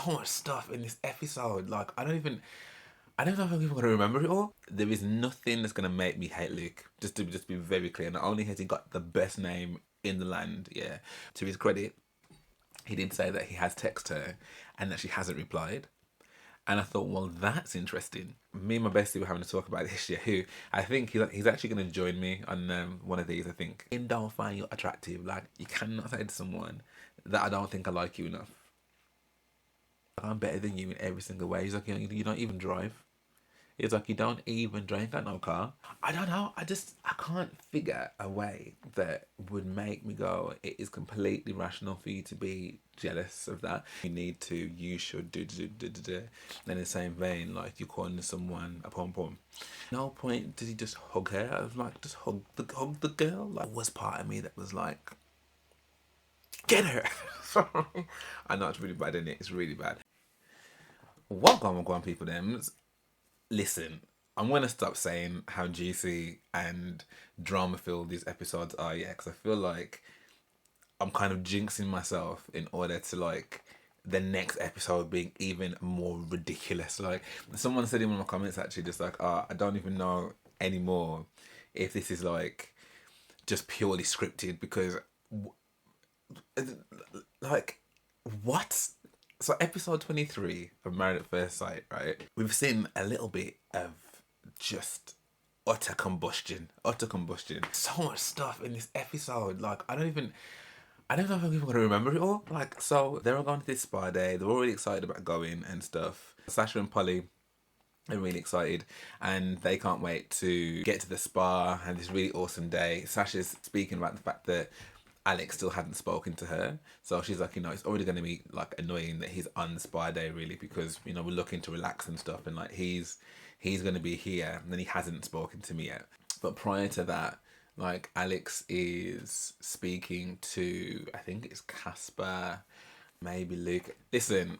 so much stuff in this episode. Like, I don't know if I'm even going to remember it all. There is nothing that's going to make me hate Luke. Just to be very clear. Not only has he got the best name in the land, yeah. To his credit, he did say that he has texted her and that she hasn't replied. And I thought, well, that's interesting. Me and my bestie were having to talk about this, yeah, who I think he's actually going to join me on one of these, I think. In don't find you attractive. Like, you cannot say to someone that I don't think I like you enough. I'm better than you in every single way. He's like, you don't even drive. It's like, you don't even drive, you got no car. I don't know. I can't figure a way that would make me go, it is completely rational for you to be jealous of that. You should do. In the same vein, like, you're calling someone a pom-pom. No point did he just hug her. I was like, just hug the girl. Like, was part of me that was like, get her. Sorry. I know it's really bad, isn't it? It's really bad. Welcome, people, them. Listen, I'm going to stop saying how juicy and drama-filled these episodes are, yeah, because I feel like I'm kind of jinxing myself in order to, like, the next episode being even more ridiculous. Like, someone said in one of my comments, actually, just like, I don't even know anymore if this is, like, just purely scripted, because, like, what? So episode 23 of Married at First Sight, right? We've seen a little bit of just utter combustion. So much stuff in this episode. Like, I don't know if I'm even going to remember it all. Like, so they were going to this spa day. They were all really excited about going and stuff. Sasha and Polly are really excited and they can't wait to get to the spa and this really awesome day. Sasha's speaking about the fact that Alex still hadn't spoken to her, so she's like, it's already going to be like annoying that he's on the spa day, really, because we're looking to relax and stuff, and like he's going to be here and then he hasn't spoken to me yet. But prior to that, like, Alex is speaking to, I think it's Casper, maybe Luke. Listen,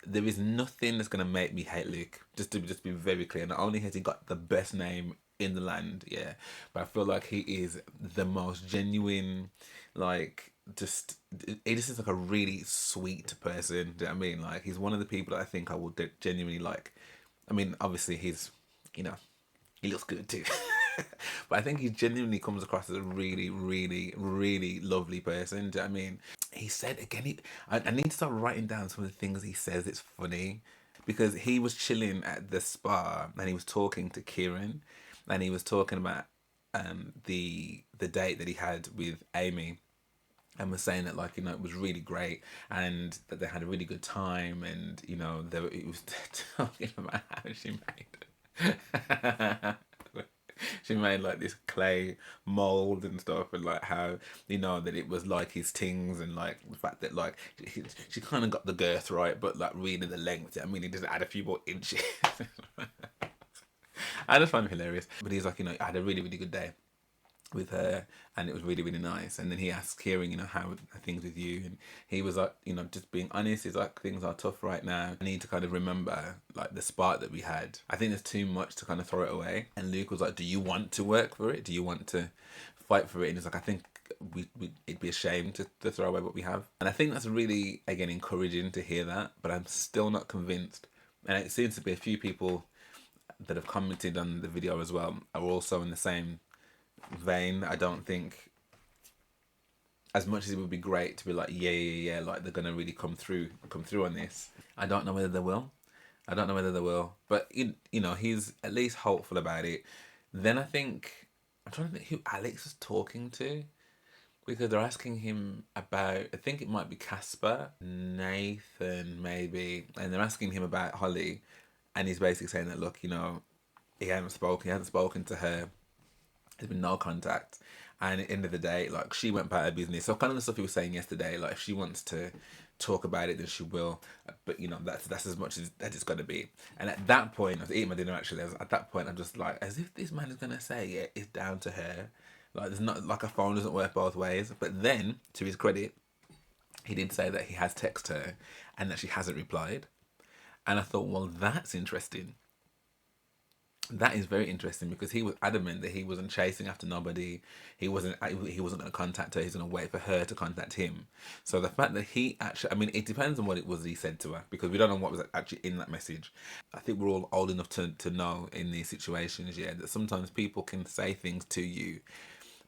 there is nothing that's going to make me hate Luke. Just to be very clear, not only has he got the best name in the land, yeah, but I feel like he is the most genuine, like, he just is like a really sweet person. Do you know what I mean? Like, he's one of the people that I think I would genuinely like. I mean, obviously he's, he looks good too. But I think he genuinely comes across as a really, really, really lovely person. Do you know what I mean? He said, again, I need to start writing down some of the things he says. It's funny because he was chilling at the spa and he was talking to Kieran and he was talking about the date that he had with Amy, and was saying that, like, it was really great and that they had a really good time, and it was talking about how she made like this clay mold and stuff, and like how that it was like his tings, and like the fact that, like, she kind of got the girth right, but like really the length, I mean, he just add a few more inches. I just find him hilarious. But he's like, I had a really, really good day with her and it was really, really nice. And then he asked Kieran, how are things with you? And he was like, just being honest, he's like, things are tough right now. I need to kind of remember, like, the spark that we had. I think there's too much to kind of throw it away. And Luke was like, do you want to work for it? Do you want to fight for it? And he's like, I think it'd be a shame to throw away what we have. And I think that's really, again, encouraging to hear that, but I'm still not convinced. And it seems to be a few people that have commented on the video as well are also in the same vein. I don't think, as much as it would be great to be like, yeah, like, they're gonna really come through on this, I don't know whether they will. But he's at least hopeful about it. Then I think, I'm trying to think who Alex was talking to, because they're asking him about, I think it might be Casper, Nathan maybe, and they're asking him about Holly, and he's basically saying that, look, he hasn't spoken to her. There's been no contact, and at the end of the day, like, she went about her business. So kind of the stuff he was saying yesterday, like, if she wants to talk about it, then she will. But that's as much as that it's gonna be. And at that point, I was eating my dinner actually. At that point, I'm just like, as if this man is gonna say, yeah, it's down to her. Like, there's not, like, a phone doesn't work both ways. But then, to his credit, he did say that he has texted her and that she hasn't replied. And I thought, well, that's interesting. That is very interesting because he was adamant that he wasn't chasing after nobody. He wasn't going to contact her. He's going to wait for her to contact him. So the fact that he actually, I mean, it depends on what it was that he said to her because we don't know what was actually in that message. I think we're all old enough to know in these situations, yeah, that sometimes people can say things to you,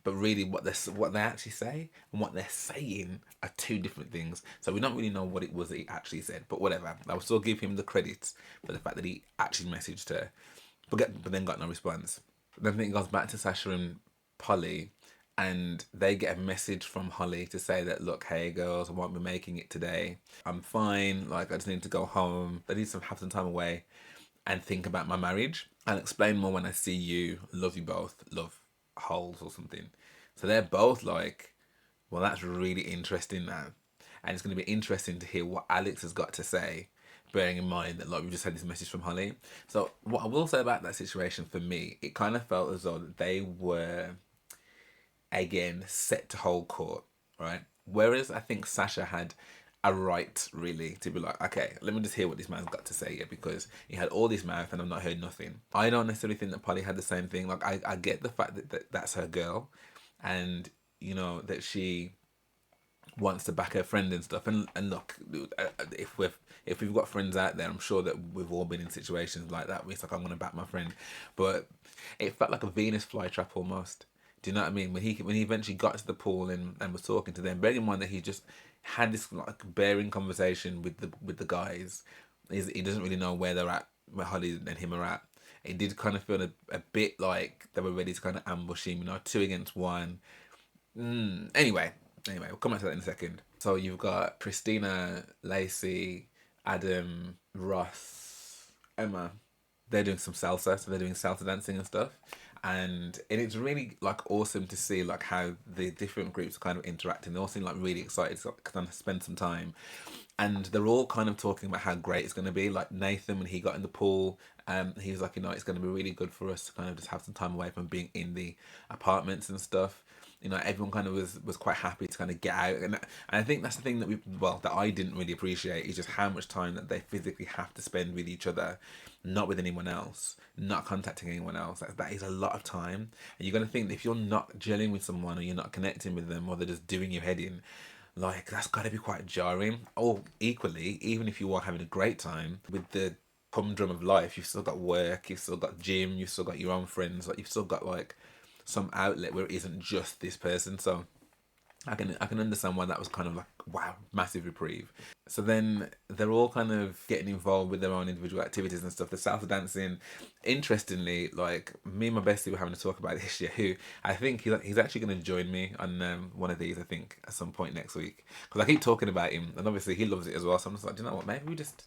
but really what they actually say and what they're saying are two different things. So we don't really know what it was that he actually said. But whatever, I will still give him the credit for the fact that he actually messaged her, but then got no response. Then it goes back to Sasha and Polly, and they get a message from Holly to say that, look, hey girls, I won't be making it today. I'm fine. Like, I just need to go home. I need to have some time away and think about my marriage. I'll explain more when I see you. Love you both. Love holes or something. So they're both like, well, that's really interesting now. And it's going to be interesting to hear what Alex has got to say, bearing in mind that, like, we've just had this message from Holly. So what I will say about that situation, for me, it kind of felt as though that they were, again, set to hold court, right? Whereas I think Sasha had a right, really, to be like, okay, let me just hear what this man's got to say here, because he had all this mouth and I've not heard nothing. I don't necessarily think that Polly had the same thing. Like, I get the fact that that's her girl, and, you know, that she wants to back her friend and stuff. And look, if we've got friends out there, I'm sure that we've all been in situations like that where it's like, I'm gonna back my friend, but it felt like a Venus flytrap almost. Do you know what I mean? When he eventually got to the pool and was talking to them, bearing in mind that he just had this like bearing conversation with the guys, he doesn't really know where they're at, where Holly and him are at. It did kind of feel a bit like they were ready to kind of ambush him, you know, two against one. Anyway, we'll come back to that in a second. So you've got Christina, Lacey, Adam, Ross, Emma. They're doing some salsa, so they're doing salsa dancing and stuff. And it's really like awesome to see like how the different groups are kind of interacting. They all seem like really excited to kind of spend some time, and they're all kind of talking about how great it's going to be. Like Nathan, when he got in the pool, he was like, you know, it's going to be really good for us to kind of just have some time away from being in the apartments and stuff. You know, everyone kind of was quite happy to kind of get out, and I think that's the thing that I didn't really appreciate, is just how much time that they physically have to spend with each other, not with anyone else, not contacting anyone else. That is a lot of time, and you're gonna think that if you're not gelling with someone or you're not connecting with them, or they're just doing your head in, like, that's got to be quite jarring. Or equally, even if you are having a great time with the humdrum of life, you've still got work, you've still got gym, you've still got your own friends, like you've still got like some outlet where it isn't just this person. So I can understand why that was kind of like, wow, massive reprieve. So then they're all kind of getting involved with their own individual activities and stuff. The salsa dancing, interestingly, like me and my bestie were having to talk about this year. Who I think he's actually going to join me on one of these. I think at some point next week, because I keep talking about him, and obviously he loves it as well. So I'm just like, do you know what? Maybe we just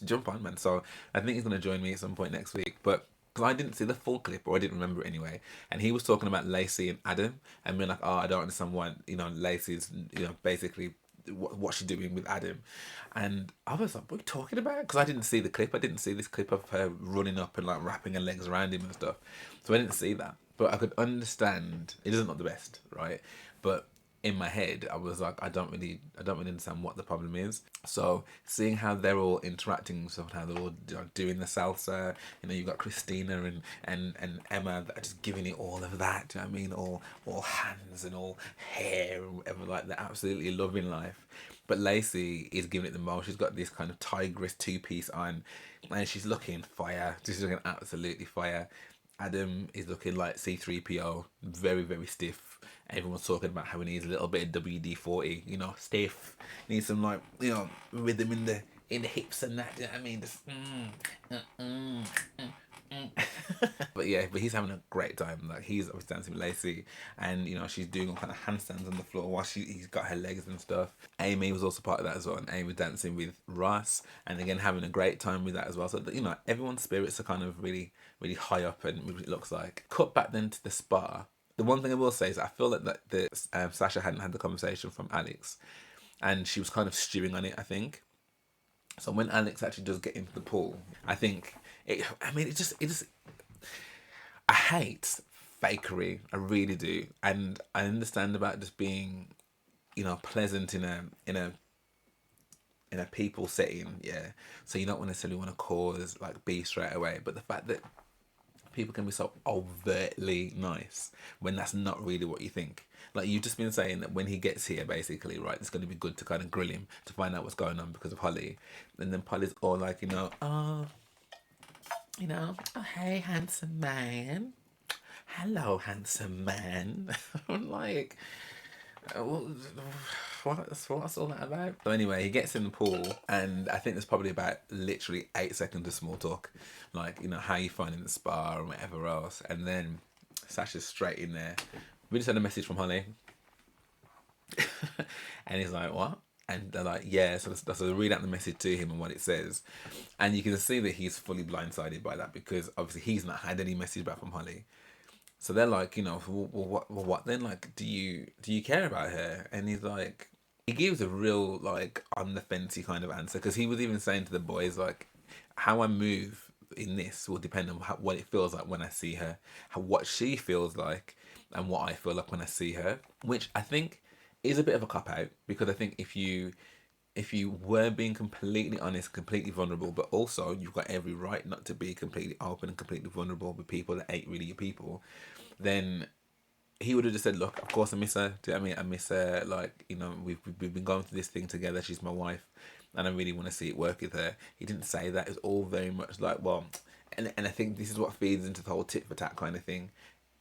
jump on, man. So I think he's going to join me at some point next week, but because I didn't see the full clip, or I didn't remember it anyway. And he was talking about Lacey and Adam, and being like, "Oh, I don't understand why, you know, Lacey's, you know, basically what's she doing with Adam." And I was like, "What are you talking about?" Because I didn't see the clip. I didn't see this clip of her running up and like wrapping her legs around him and stuff. So I didn't see that. But I could understand. It isn't not the best, right? But in my head, I was like, I don't really understand what the problem is. So seeing how they're all interacting, so how they're all, you know, doing the salsa, you know, you've got Christina and Emma that are just giving it all of that. Do you know what I mean? All hands and all hair and whatever, like they're absolutely loving life. But Lacey is giving it the most. She's got this kind of tigress two-piece on, and she's looking fire. She's looking absolutely fire. Adam is looking like C3PO, very, very stiff. Everyone's talking about how he needs a little bit of WD-40, you know, stiff. Needs some, like, you know, rhythm in the hips and that. Do you know what I mean? Just, but yeah, but he's having a great time. Like, he's obviously dancing with Lacey, and you know, she's doing all kind of handstands on the floor while he's got her legs and stuff. Amy was also part of that as well, and Amy was dancing with Ross, and again having a great time with that as well. So you know, everyone's spirits are kind of really, really high up, and it looks like. Cut back then to the spa. The one thing I will say is I feel that Sasha hadn't had the conversation from Alex, and she was kind of stewing on it, I think. So when Alex actually does get into the pool, I think it. I mean, it just. I hate fakery. I really do, and I understand about just being, you know, pleasant in a people setting. Yeah, so you don't necessarily want to cause like beef straight away. But the fact that people can be so overtly nice when that's not really what you think. Like, you've just been saying that when he gets here, basically, right, it's going to be good to kind of grill him to find out what's going on because of Holly. And then Polly's all like, oh, hey, handsome man. Hello, handsome man. I'm like, what's all that about? So anyway, he gets in the pool, and I think there's probably about literally 8 seconds of small talk, like, how you finding the spa and whatever else. And then Sasha's straight in there. We just had a message from Holly. And he's like, what? And they're like, yeah. So they read out the message to him and what it says. And you can see that he's fully blindsided by that, because obviously he's not had any message back from Holly. So they're like, what then? Like, do you care about her? And he's like, he gives a real, like, on the fencey kind of answer, because he was even saying to the boys, like, how I move in this will depend on what it feels like when I see her, what she feels like, and what I feel like when I see her, which I think is a bit of a cop out, because I think if you were being completely honest, completely vulnerable, but also you've got every right not to be completely open and completely vulnerable with people that ain't really your people, then he would have just said, look, of course I miss her. Do you know what I mean? I miss her. Like, we've been going through this thing together. She's my wife, and I really want to see it work with her. He didn't say that. It's all very much like, well, and I think this is what feeds into the whole tit for tat kind of thing.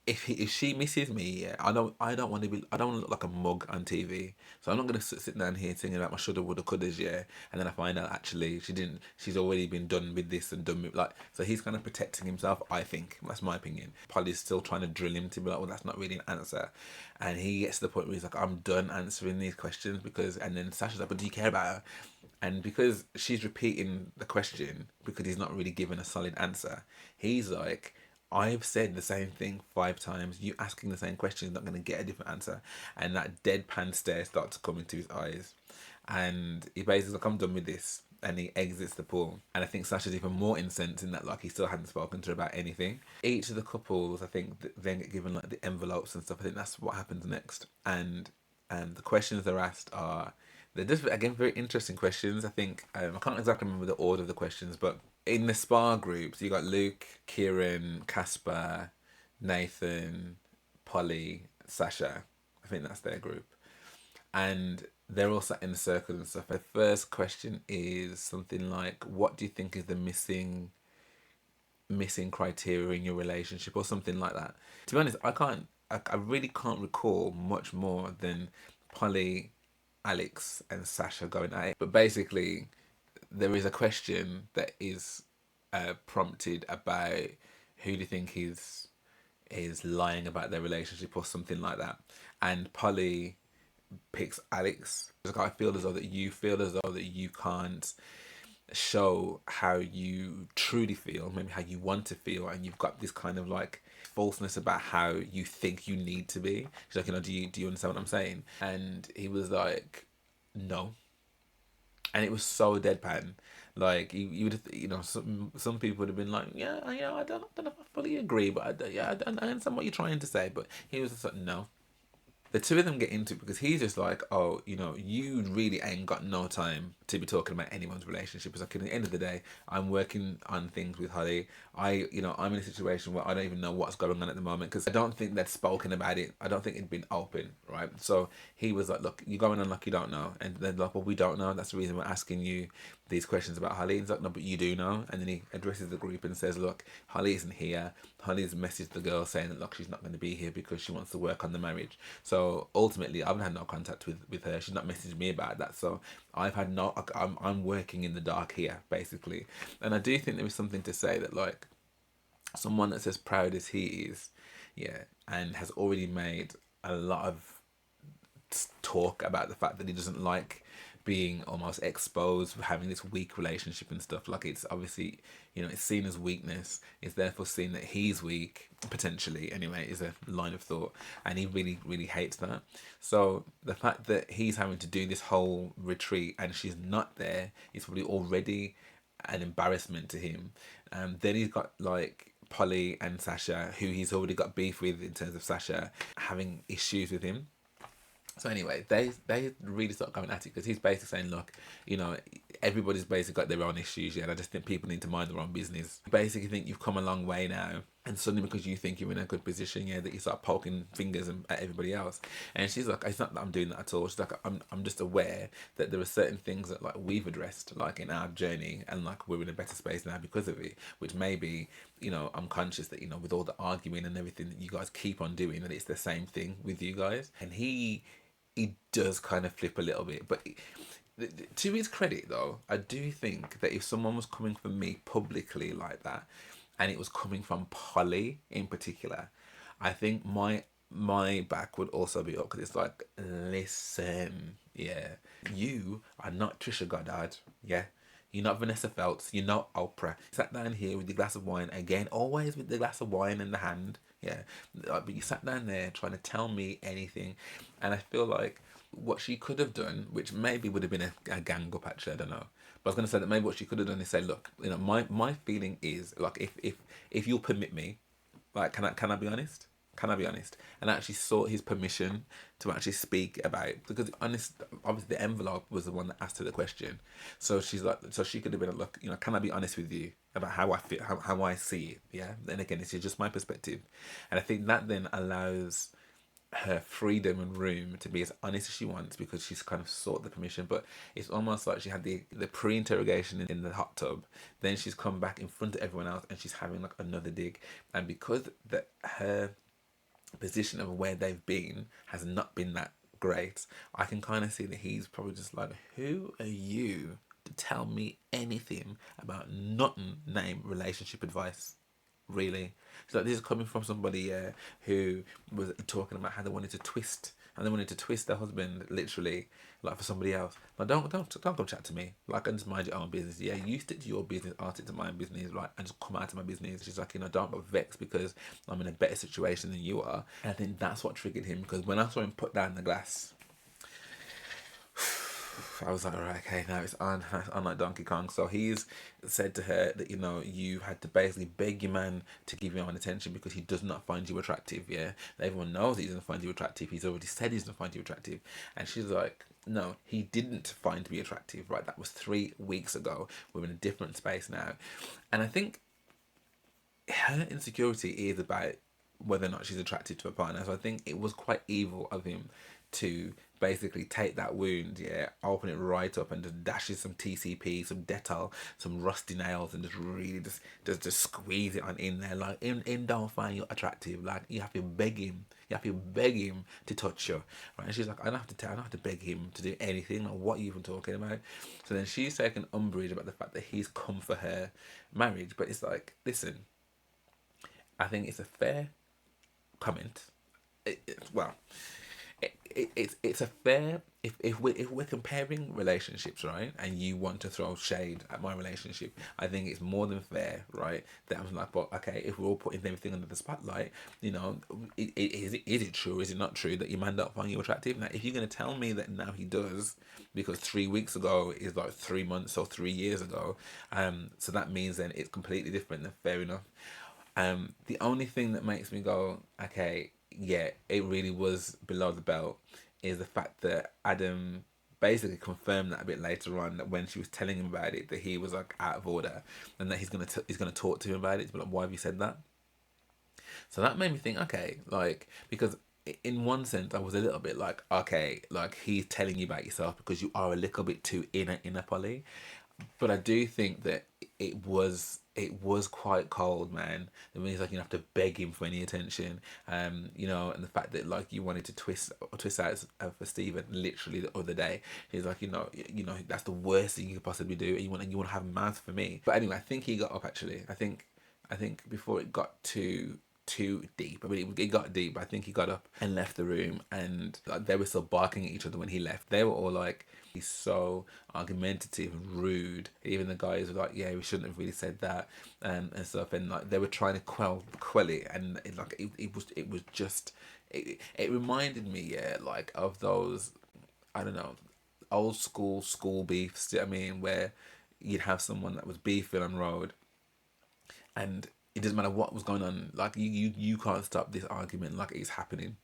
If she misses me, yeah, I don't want to look like a mug on TV. So I'm not gonna sit down here thinking about my shoulda, woulda, couldas, yeah, and then I find out actually she didn't. She's already been done with this and done with, like. So he's kind of protecting himself. I think that's my opinion. Polly's still trying to drill him to be like, well, that's not really an answer, and he gets to the point where he's like, I'm done answering these questions because. And then Sasha's like, but do you care about her? And because she's repeating the question because he's not really given a solid answer, he's like, I've said the same thing 5 times. You asking the same question is not going to get a different answer. And that deadpan stare starts to come into his eyes. And he basically like, I'm done with this. And he exits the pool. And I think Sasha's even more incensed in that, like, he still hadn't spoken to her about anything. Each of the couples, I think, then get given like the envelopes and stuff. I think that's what happens next. And the questions they're asked are, they're just, again, very interesting questions. I think, I can't exactly remember the order of the questions, but in the spa groups, you got Luke, Kieran, Casper, Nathan, Polly, Sasha. I think that's their group. And they're all sat in a circle and stuff. The first question is something like, what do you think is the missing criteria in your relationship, or something like that. To be honest, I really can't recall much more than Polly, Alex and Sasha going at it. But basically, there is a question that is prompted about who do you think is lying about their relationship or something like that. And Polly picks Alex. Like, I feel as though that you feel as though that you can't show how you truly feel, maybe how you want to feel, and you've got this kind of like falseness about how you think you need to be. She's like, do you understand what I'm saying? And he was like, no. And it was so deadpan. Like, you would have, some people would have been like, yeah, I don't know if I fully agree, but I understand what you're trying to say. But he was just like, no. The two of them get into it because he's just like, oh, you really ain't got no time to be talking about anyone's relationship. It's like, at the end of the day, I'm working on things with Holly. I'm in a situation where I don't even know what's going on at the moment, because I don't think they'd spoken about it. I don't think it'd been open, right? So he was like, look, you're going on like you don't know. And they're like, well, we don't know. That's the reason we're asking you these questions about Holly. He's like, no, but you do know. And then he addresses the group and says, look, Holly isn't here. Holly's messaged the girl saying that, look, she's not going to be here because she wants to work on the marriage. So ultimately, I've had no contact with her. She's not messaged me about that. So I've had I'm working in the dark here, basically. And I do think there is something to say that, like, someone that's as proud as he is, yeah, and has already made a lot of talk about the fact that he doesn't like being almost exposed, having this weak relationship and stuff. Like, it's obviously, it's seen as weakness. It's therefore seen that he's weak, potentially, anyway, is a line of thought. And he really, really hates that. So the fact that he's having to do this whole retreat and she's not there is probably already an embarrassment to him. Then he's got, like, Polly and Sasha, who he's already got beef with in terms of Sasha having issues with him. So anyway, they really start going at it because he's basically saying, look, everybody's basically got their own issues, yeah, and I just think people need to mind their own business. I basically think you've come a long way now And suddenly, because you think you're in a good position, yeah, that you start poking fingers at everybody else. And she's like, it's not that I'm doing that at all. She's like, I'm just aware that there are certain things that like we've addressed like in our journey, and like we're in a better space now because of it. Which maybe, you know, I'm conscious that, you know, with all the arguing and everything that you guys keep on doing, that it's the same thing with you guys. And he does kind of flip a little bit, but. To his credit, though, I do think that if someone was coming for me publicly like that, and it was coming from Polly in particular, I think my back would also be up, because it's like, listen, yeah, you are not Trisha Goddard, yeah. You're not Vanessa Feltz. You're not Oprah. You sat down here with your glass of wine again, always with the glass of wine in the hand. Yeah, but you sat down there trying to tell me anything, and I feel like what she could have done, which maybe would have been a gang up actually, I don't know. But I was going to say that maybe what she could have done is say, look, you know, my feeling is like, if you'll permit me, like, can I be honest? Can I be honest? And I actually sought his permission to actually speak about it, because honest, obviously the envelope was the one that asked her the question. So she's like, so she could have been like, look, you know, can I be honest with you about how I feel, how I see it? Yeah. Then again, this is just my perspective, and I think that then allows her freedom and room to be as honest as she wants, because she's kind of sought the permission. But it's almost like she had the pre-interrogation in the hot tub, then she's come back in front of everyone else and she's having like another dig. And because that her position of where they've been has not been that great, I can kind of see that he's probably just like, who are you to tell me anything about nothing named relationship advice? Really? So like, this is coming from somebody who was talking about how they wanted to twist, and they wanted to twist their husband literally, like, for somebody else. Like, don't come chat to me. Like, and just mind your own business. Yeah, you stick to your business, I'll stick to my business. Like, and just come out of my business. She's like, you know, don't get vexed because I'm in a better situation than you are. And I think that's what triggered him, because when I saw him put down the glass, I was like, all right, okay, now it's on like Donkey Kong. So he's said to her that, you know, you had to basically beg your man to give you on attention because he does not find you attractive, yeah? Everyone knows he doesn't find you attractive. He's already said he doesn't find you attractive. And she's like, no, he didn't find me attractive, right? That was 3 weeks ago. We're in a different space now. And I think her insecurity is about whether or not she's attracted to a partner. So I think it was quite evil of him to basically take that wound, yeah, open it right up and just dash in some TCP, some Dettol, some rusty nails, and just really just squeeze it on in there. Like, in don't find you attractive. Like, you have to beg him. You have to beg him to touch you, right? And she's like, I don't have to beg him to do anything. Like, what are you even talking about? So then she's taking umbrage about the fact that he's come for her marriage. But it's like, listen, I think it's a fair comment. Well, it's a fair, if we're comparing relationships, right, and you want to throw shade at my relationship, I think it's more than fair, right, that I'm like, but okay, if we're all putting everything under the spotlight, you know, is it true, is it not true that your man don't find you attractive? Now, if you're going to tell me that now he does, because 3 weeks ago is like 3 months or 3 years ago, so that means then it's completely different, then fair enough. The only thing that makes me go, okay, yeah, it really was below the belt, is the fact that Adam basically confirmed that a bit later on, that when she was telling him about it, that he was like out of order, and that he's gonna talk to him about it. But like, why have you said that? So that made me think, okay, like, because in one sense I was a little bit like, okay, like, he's telling you about yourself because you are a little bit too inner Polly. But I do think that it was quite cold, man. It means like you have to beg him for any attention, you know, and the fact that like you wanted to twist out for Stephen literally the other day. He's like, you know that's the worst thing you could possibly do. And you want to have a mouth for me. But anyway, I think he got up actually. I think before it got too deep. I mean, it got deep. But I think he got up and left the room, and like, they were still barking at each other when he left. They were all like, he's so argumentative and rude. Even the guys were like, yeah, we shouldn't have really said that, and stuff. And like, they were trying to quell it, and it was just, it reminded me, yeah, like, of those, I don't know, old school beefs. Do you know what I mean, where you'd have someone that was beefing on road, and it doesn't matter what was going on. Like, you can't stop this argument. Like, it's happening,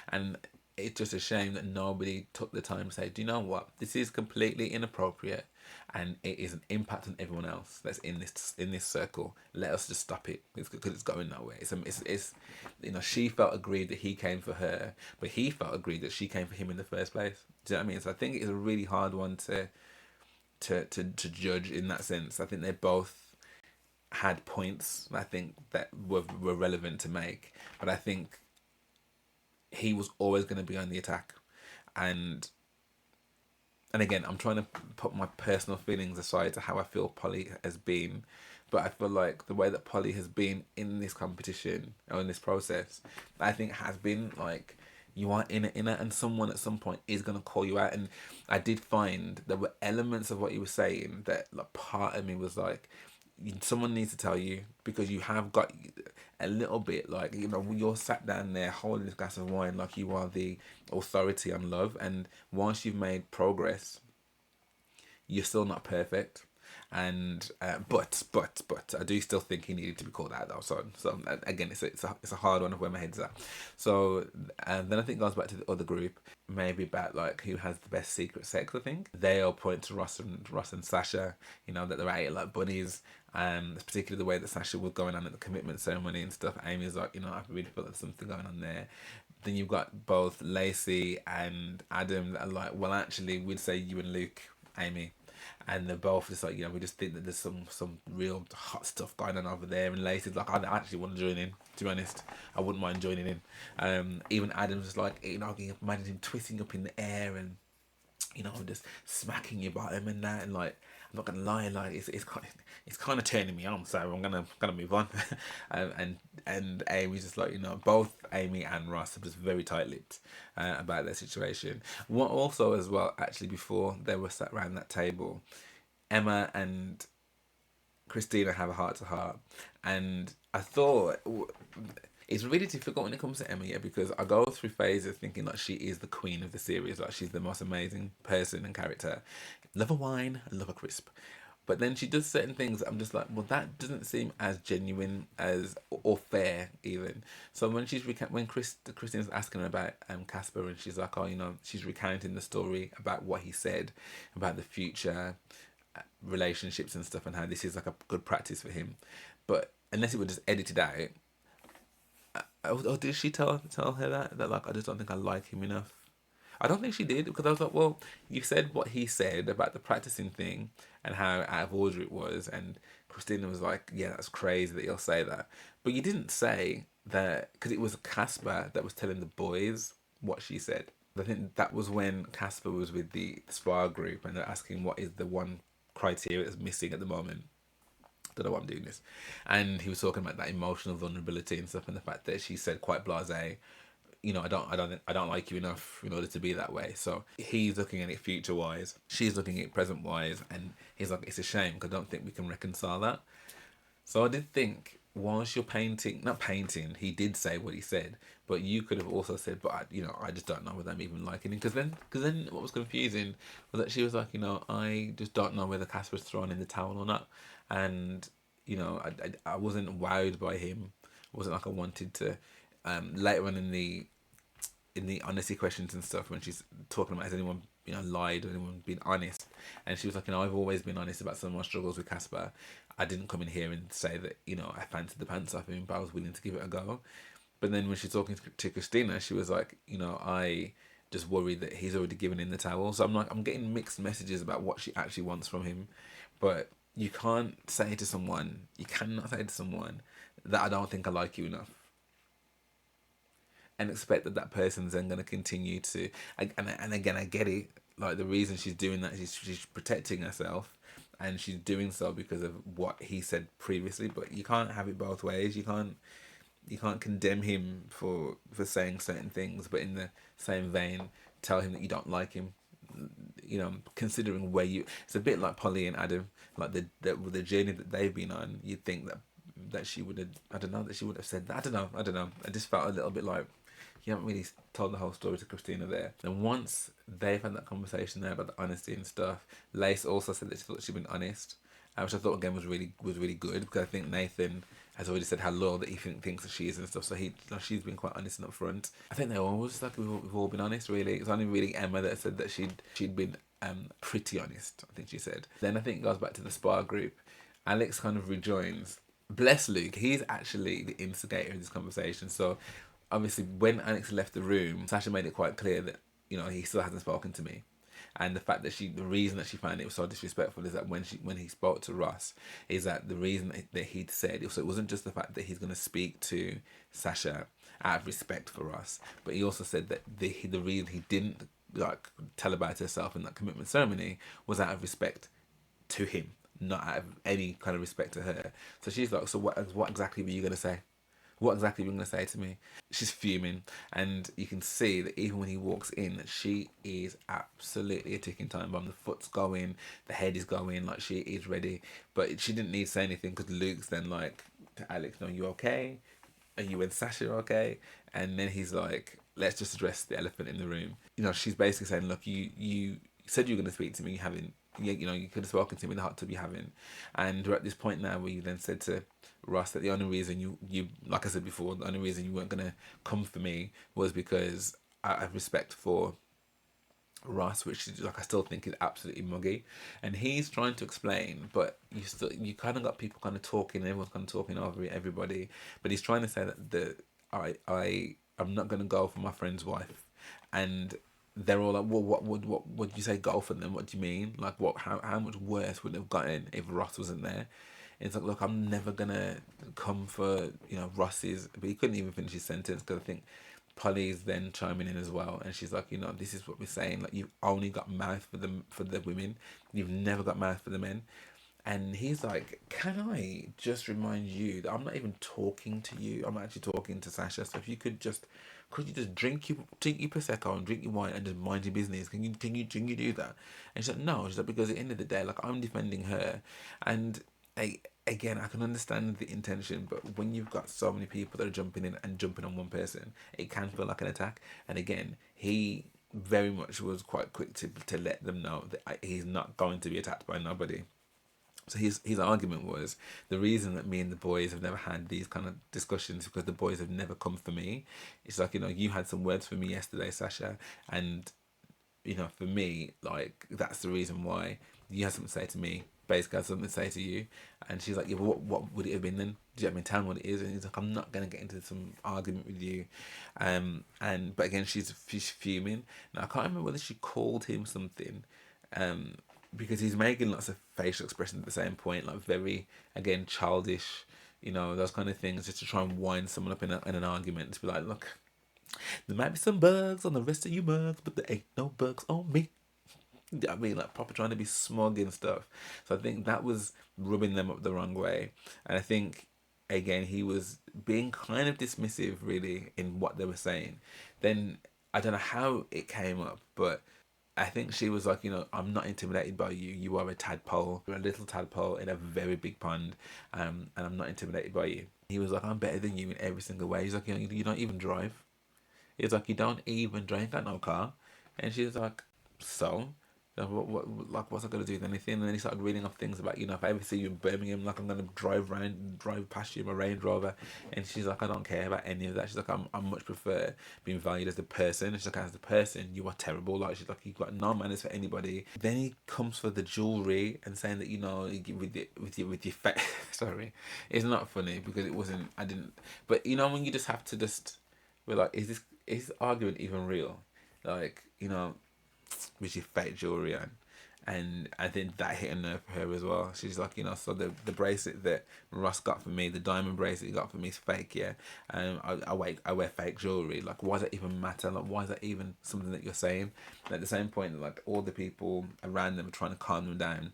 and it's just a shame that nobody took the time to say, do you know what? This is completely inappropriate. and it is an impact on everyone else that's in this circle. Let us just stop it because it's going nowhere. It's you know, she felt aggrieved that he came for her, but he felt aggrieved that she came for him in the first place. Do you know what I mean? So I think it's a really hard one to judge in that sense. I think they both had points I think that were relevant to make, but I think he was always going to be on the attack, and again, I'm trying to put my personal feelings aside to how I feel Polly has been, but I feel like the way that Polly has been in this competition or in this process, I think has been like, you are in it, and someone at some point is going to call you out. And I did find there were elements of what he was saying that, like, part of me was like, someone needs to tell you, because you have got a little bit, like, you know, you're sat down there holding this glass of wine like you are the authority on love, and once you've made progress, you're still not perfect. And but I do still think he needed to be called out though. So again, it's a hard one of where my head's at. So then I think it goes back to the other group, maybe about like who has the best secret sex. I think they all point to Ross and Sasha. You know, that they're at it like bunnies. Particularly the way that Sasha was going on at the commitment ceremony and stuff. Amy's like, you know, I really feel like there's something going on there. Then you've got both Lacey and Adam that are like, well, actually, we'd say you and Luke, Amy. And they're both just like, you know, we just think that there's some real hot stuff going on over there. And Lacey's like, I actually want to join in, to be honest. I wouldn't mind joining in. Even Adam's just like, you know, I can imagine him twisting up in the air and, you know, just smacking your bottom and that. And like, I'm not gonna lie, like it's kind of turning me on, so I'm gonna move on. And Amy's just like, you know, both Amy and Ross are just very tight-lipped about their situation. What also as well, actually, before they were sat around that table, Emma and Christina have a heart-to-heart, and I thought it's really difficult when it comes to Emma, yeah, because I go through phases thinking like she is the queen of the series, like she's the most amazing person and character. Love a wine, love a crisp. But then she does certain things that I'm just like, well, that doesn't seem as genuine as or fair even. So when Christine's asking her about Casper, and she's like, oh, you know, she's recounting the story about what he said about the future relationships and stuff, and how this is like a good practice for him. But unless it was just edited out, or did she tell her that like, I just don't think I like him enough? I don't think she did, because I was like, well, you said what he said about the practicing thing and how out of order it was, and Christina was like, yeah, that's crazy that you'll say that. But you didn't say that, because it was Casper that was telling the boys what she said. I think that was when Casper was with the SPA group and they're asking what is the one criteria that's missing at the moment. Don't know why I'm doing this. And he was talking about that emotional vulnerability and stuff, and the fact that she said quite blasé, you know, I don't like you enough in order to be that way. So he's looking at it future wise, she's looking at it present wise, and he's like, it's a shame because I don't think we can reconcile that. So I did think, whilst you're not painting, he did say what he said, but you could have also said, but I just don't know whether I'm even liking him. Because then what was confusing was that she was like, you know, I just don't know whether Casper's thrown in the towel or not, and you know, I wasn't wowed by him. It wasn't like I wanted to. Later on in the honesty questions and stuff, when she's talking about has anyone, you know, lied or anyone been honest, and she was like, you know, I've always been honest about some of my struggles with Casper. I didn't come in here and say that, you know, I fancied the pants off him, but I was willing to give it a go. But then when she's talking to Christina, she was like, you know, I just worry that he's already given in the towel. So I'm like, I'm getting mixed messages about what she actually wants from him. But you cannot say to someone that I don't think I like you enough, and expect that person's then going to continue to. And again, I get it. Like, the reason she's doing that is she's protecting herself, and she's doing so because of what he said previously. But you can't have it both ways. You can't condemn him for saying certain things, but in the same vein, tell him that you don't like him. You know, considering where you, it's a bit like Polly and Adam, like the journey that they've been on. You'd think that she would have, I don't know, that she would have said that. I don't know. I just felt a little bit like you haven't really told the whole story to Christina there. And once they've had that conversation there about the honesty and stuff, Lace also said that she thought she'd been honest, which I thought again was really good, because I think Nathan has already said how loyal that he thinks that she is and stuff. So she's been quite honest and upfront. I think they always, like, we've all been honest really. It's only really Emma that said that she'd been pretty honest, I think she said. Then I think it goes back to the spa group. Alex kind of rejoins. Bless Luke, he's actually the instigator of this conversation. So obviously when Alex left the room, Sasha made it quite clear that, you know, he still hasn't spoken to me. And the fact that the reason that she found it was so disrespectful is that when he spoke to Ross, is that the reason that he'd said, so it wasn't just the fact that he's going to speak to Sasha out of respect for Ross, but he also said that the reason he didn't like tell about herself in that commitment ceremony was out of respect to him, not out of any kind of respect to her. So she's like, so what exactly were you going to say? What exactly are you going to say to me? She's fuming, and you can see that even when he walks in, that she is absolutely a ticking time bomb. The foot's going, the head is going, like she is ready. But she didn't need to say anything because Luke's then like to Alex, "No, you okay? Are you and Sasha okay?" And then he's like, "Let's just address the elephant in the room." You know, she's basically saying, "Look, you said you were going to speak to me. You haven't. You know, you could have spoken to me in the hot tub. You haven't." And we're at this point now where you then said to Ross that the only reason you like I said before, the only reason you weren't gonna come for me was because I have respect for Ross, which is like I still think is absolutely muggy, and he's trying to explain, but you kind of got people kind of talking, everyone's kind of talking over everybody, but he's trying to say that I'm not gonna go for my friend's wife, and they're all like, well, what would you say go for them? What do you mean? Like, how much worse would it have gotten if Ross wasn't there? And it's like, look, I'm never gonna come for, you know, Ross's, but he couldn't even finish his sentence because I think Polly's then chiming in as well, and she's like, you know, this is what we're saying. Like, you've only got mouth for the women, you've never got mouth for the men. And he's like, can I just remind you that I'm not even talking to you. I'm actually talking to Sasha. So if you could you just drink your prosecco and drink your wine and just mind your business? Can you do that? And she's like, no. She's like, because at the end of the day, like, I'm defending her, and again, I can understand the intention, but when you've got so many people that are jumping in and jumping on one person, it can feel like an attack. And again, he very much was quite quick to let them know that he's not going to be attacked by nobody. So his argument was, the reason that me and the boys have never had these kind of discussions because the boys have never come for me. It's like, you know, you had some words for me yesterday, Sasha, and, you know, for me, like, that's the reason why you had something to say to me. Basically, I had something to say to you. And she's like, yeah, but what would it have been then? Do you know what I mean? Tell me what it is. And he's like, I'm not going to get into some argument with you. But again, she's fuming. Now, I can't remember whether she called him something. Because he's making lots of facial expressions at the same point, like very, again, childish, you know, those kind of things, just to try and wind someone up in an argument, to be like, look, there might be some bugs on the rest of you mugs, but there ain't no bugs on me. I mean, like, proper trying to be smug and stuff. So I think that was rubbing them up the wrong way. And I think, again, he was being kind of dismissive, really, in what they were saying. Then, I don't know how it came up, but I think she was like, you know, I'm not intimidated by you. You are a tadpole. You're a little tadpole in a very big pond, and I'm not intimidated by you. He was like, I'm better than you in every single way. He's like, you know, you don't even drive. He's like, you don't even drive. You ain't got no car. And she's like, so? Like, what's I gonna do with anything? And then he started reading off things about, you know, if I ever see you in Birmingham, like, I'm gonna drive past you in my Range Rover. And she's like, I don't care about any of that. She's like, I much prefer being valued as a person. And she's like, as a person, you are terrible. Like, she's like, you've got no manners for anybody. Then he comes for the jewelry and saying that, you know, with your face. Sorry, it's not funny because it wasn't. I didn't. But you know, when you just have to just be like, is this argument even real? Like, you know, with your fake jewelry on. And I think that hit a nerve for her as well. She's like, you know, so the bracelet that Ross got for me, the diamond bracelet he got for me is fake, yeah. And I wear fake jewelry. Like, why does that even matter? Like, why is that even something that you're saying? And at the same point, like, all the people around them are trying to calm them down.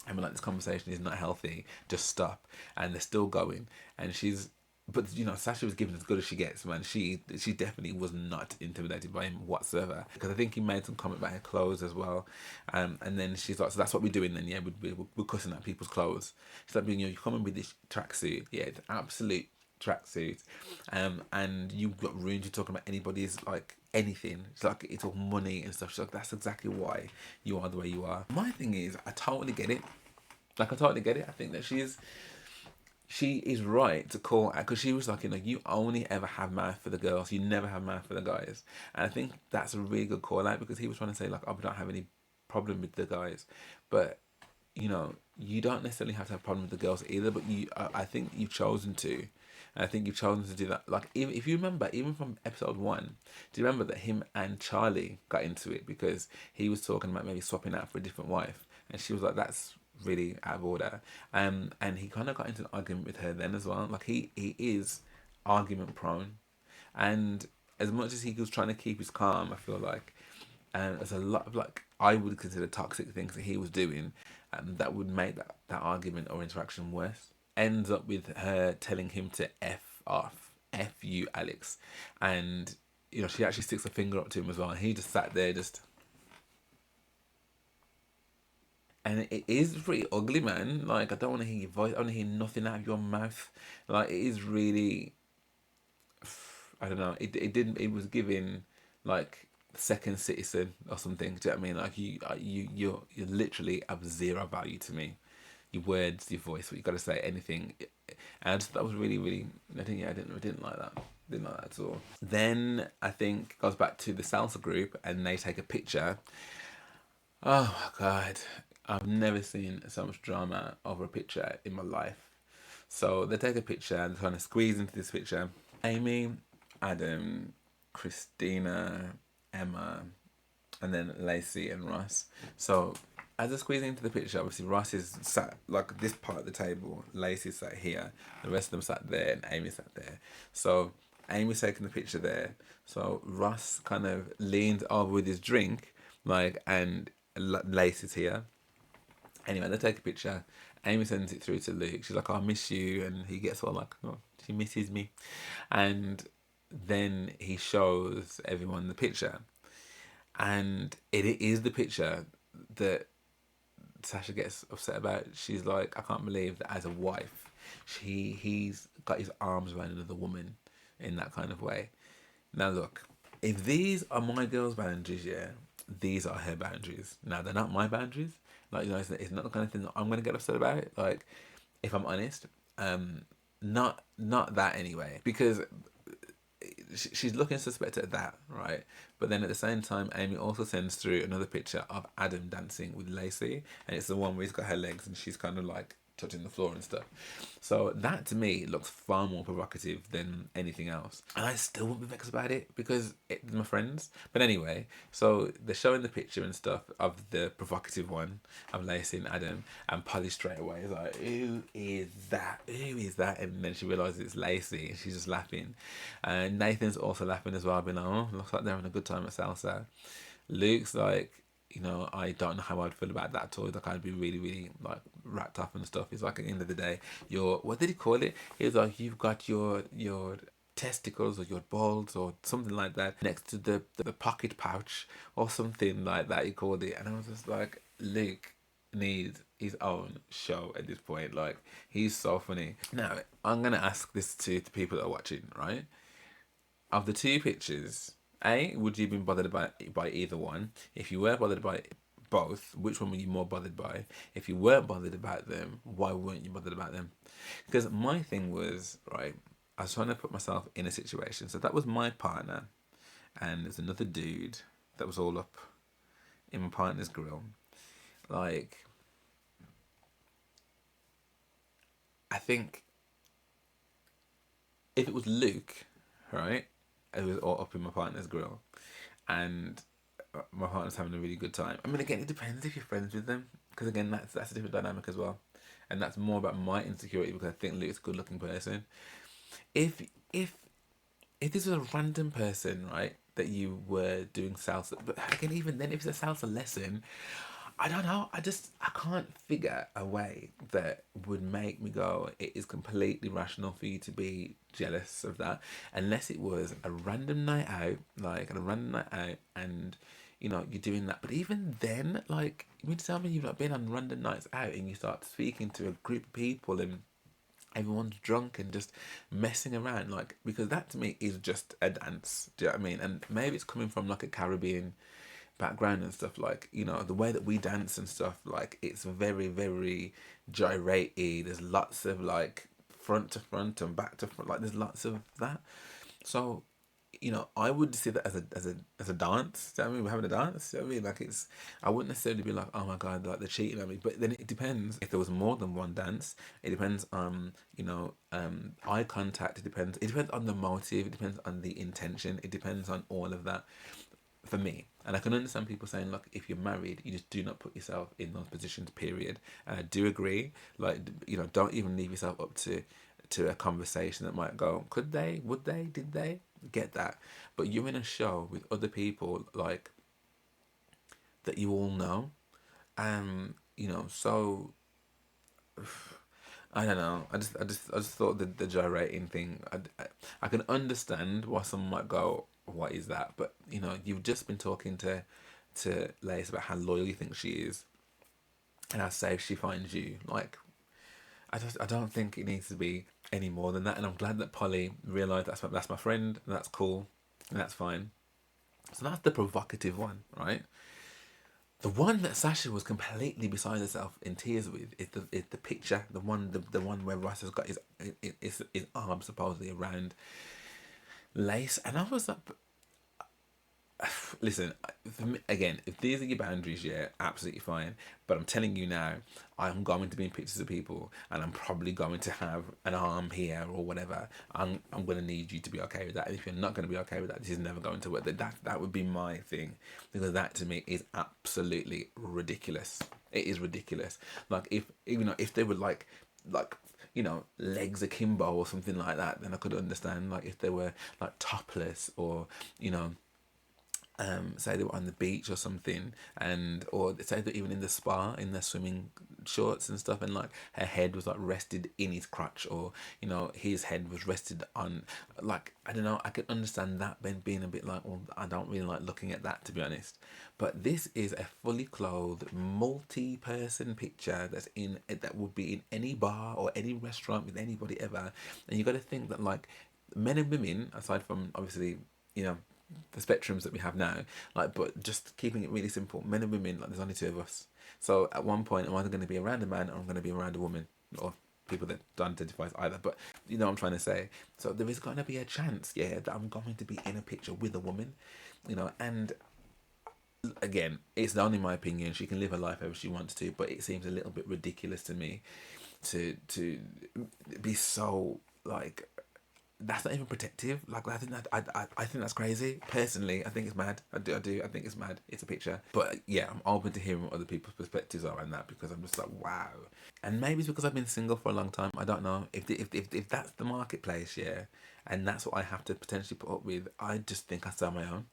I mean, like, this conversation is not healthy. Just stop. And they're still going. And but, you know, Sasha was given as good as she gets, man. She definitely was not intimidated by him whatsoever. Because I think he made some comment about her clothes as well. And then she's like, so that's what we're doing then, yeah? We're cussing at people's clothes. She's like, you know, you're coming with this tracksuit. Yeah, it's absolute tracksuit. And you've got room to talk about anybody's, like, anything. It's like, it's all money and stuff. She's like, that's exactly why you are the way you are. My thing is, I totally get it. Like, I totally get it. I think that she is right to call out, because she was like, you know, you only ever have mouth for the girls, you never have mouth for the guys. And I think that's a really good call out, because he was trying to say, like, oh, we don't have any problem with the guys, but you know, you don't necessarily have to have a problem with the girls either. But I think you've chosen to. And I think you've chosen to do that. Like, if you remember, even from episode 1, do you remember that him and Charlie got into it because he was talking about maybe swapping out for a different wife, and she was like, "That's really out of order." And he kind of got into an argument with her then as well. Like, he is argument prone, and as much as he was trying to keep his calm, I feel like there's a lot of, like, I would consider toxic things that he was doing, that would make that argument or interaction worse. Ends up with her telling him to F off, F you, Alex. And, you know, she actually sticks a finger up to him as well. And he just sat there just... And it is pretty ugly, man. Like, I don't want to hear your voice. I want to hear nothing out of your mouth. Like, it is really... I don't know. It didn't... It was giving, like, second citizen or something. Do you know what I mean? Like, you literally have zero value to me. Your words, your voice, what you got to say, anything. And I just, that was really, really... I didn't like that. Didn't like that at all. Then, I think, goes back to the salsa group and they take a picture. Oh, my God. I've never seen so much drama over a picture in my life. So they take a picture and kind of squeeze into this picture. Amy, Adam, Christina, Emma, and then Lacey and Ross. So as they're squeezing into the picture, obviously Ross is sat like this part of the table, Lacey sat here, the rest of them sat there, and Amy sat there. So Amy's taking the picture there. So Ross kind of leans over with his drink, like, and Lacey's here. Anyway, they take a picture. Amy sends it through to Luke. She's like, "Oh, I miss you," and he gets all like, "Oh, she misses me," and then he shows everyone the picture, and it is the picture that Sasha gets upset about. She's like, "I can't believe that as a wife, he's got his arms around another woman in that kind of way." Now look, if these are my girl's boundaries, yeah, these are her boundaries. Now they're not my boundaries. Like, you know, it's not the kind of thing that I'm gonna get upset about. Like, if I'm honest, not that anyway, because she's looking suspect at that, right? But then at the same time, Amy also sends through another picture of Adam dancing with Lacey, and it's the one where he's got her legs and she's kind of like touching the floor and stuff. So that to me looks far more provocative than anything else, and I still won't be vexed about it because it's my friends. But anyway, so they're showing the picture and stuff of the provocative one of Lacey and Adam, and Polly straight away is like, "Who is that? Who is that?" And then she realizes it's Lacey, and she's just laughing. And Nathan's also laughing as well, being like, "Oh, looks like they're having a good time at salsa." Luke's like, you know, "I don't know how I'd feel about that at all. Like, I'd be really, really, like, wrapped up and stuff." He's like, at the end of the day, what did he call it? He was like, "You've got your testicles or your balls or something like that next to the pocket pouch," or something like that, he called it. And I was just like, Luke needs his own show at this point. Like, he's so funny. Now, I'm going to ask this to the people that are watching, right? Of the two pictures, would you have been bothered by either one? If you were bothered by both, which one were you more bothered by? If you weren't bothered about them, why weren't you bothered about them? Because my thing was, right, I was trying to put myself in a situation. So that was my partner, and there's another dude that was all up in my partner's grill. Like, I think if it was Luke, right, it was all up in my partner's grill, and my partner's having a really good time. I mean, again, it depends if you're friends with them, because again, that's a different dynamic as well, and that's more about my insecurity because I think Luke's a good-looking person. If if this was a random person, right, that you were doing salsa, but again, even then, if it's a salsa lesson, I don't know. I can't figure a way that would make me go, it is completely rational for you to be jealous of that, unless it was a random night out, and you know you're doing that. But even then, like, you mean to tell me you've not been on random nights out and you start speaking to a group of people and everyone's drunk and just messing around, like, because that to me is just a dance. Do you know what I mean? And maybe it's coming from like a Caribbean background and stuff, like, you know, the way that we dance and stuff, like, it's very, very gyrate-y. There's lots of like front to front and back to front, like there's lots of that. So you know, I would see that as a dance. Do you know what I mean? We're having a dance. Do you know what I mean? Like it's, I wouldn't necessarily be like, oh my god, like they're cheating on me. But then it depends. If there was more than one dance, it depends on, you know, eye contact. It depends. It depends on the motive. It depends on the intention. It depends on all of that. For me, and I can understand people saying, look, if you're married, you just do not put yourself in those positions. Period. And I do agree. Like, you know, don't even leave yourself up to a conversation that might go, could they, would they, did they, get that. But you're in a show with other people like that you all know, you know, so I don't know. I just thought the gyrating thing. I can understand why someone might go, "What is that?" But you know, you've just been talking to Lace about how loyal you think she is and how safe she finds you. Like, I don't think it needs to be any more than that. And I'm glad that Polly realised that's my friend, and that's cool, and that's fine. So that's the provocative one, right? The one that Sasha was completely beside herself in tears with is the picture, the one where Ross has got his arm supposedly around Lace, and I was like, listen, for me, again, if these are your boundaries, yeah, absolutely fine. But I'm telling you now, I'm going to be in pictures of people, and I'm probably going to have an arm here or whatever. I'm going to need you to be okay with that. If you're not going to be okay with that, this is never going to work. That would be my thing, because that to me is absolutely ridiculous. It is ridiculous. Like if you know, if they were like you know, legs akimbo or something like that, then I could understand. Like if they were like topless, or you know, say they were on the beach or something, and or say they're even in the spa in their swimming shorts and stuff, and like her head was like rested in his crotch, or you know his head was rested on, like I don't know, I could understand that being a bit like, well, I don't really like looking at that, to be honest. But this is a fully clothed multi-person picture that would be in any bar or any restaurant with anybody ever, and you got to think that like men and women, aside from obviously, you know, the spectrums that we have now, like, but just keeping it really simple, men and women, like there's only two of us. So at one point I'm either going to be around a man or I'm going to be around a woman, or people that don't identify as either, but you know what I'm trying to say. So there is going to be a chance, yeah, that I'm going to be in a picture with a woman, you know. And again, it's only my opinion, she can live her life however she wants to, but it seems a little bit ridiculous to me to be so like, that's not even protective. Like I think I think that's crazy. Personally, I think it's mad. I do. I think it's mad. It's a picture, but yeah, I'm open to hearing what other people's perspectives are on that, because I'm just like, wow. And maybe it's because I've been single for a long time. I don't know if that's the marketplace, yeah, and that's what I have to potentially put up with. I just think I sell my own.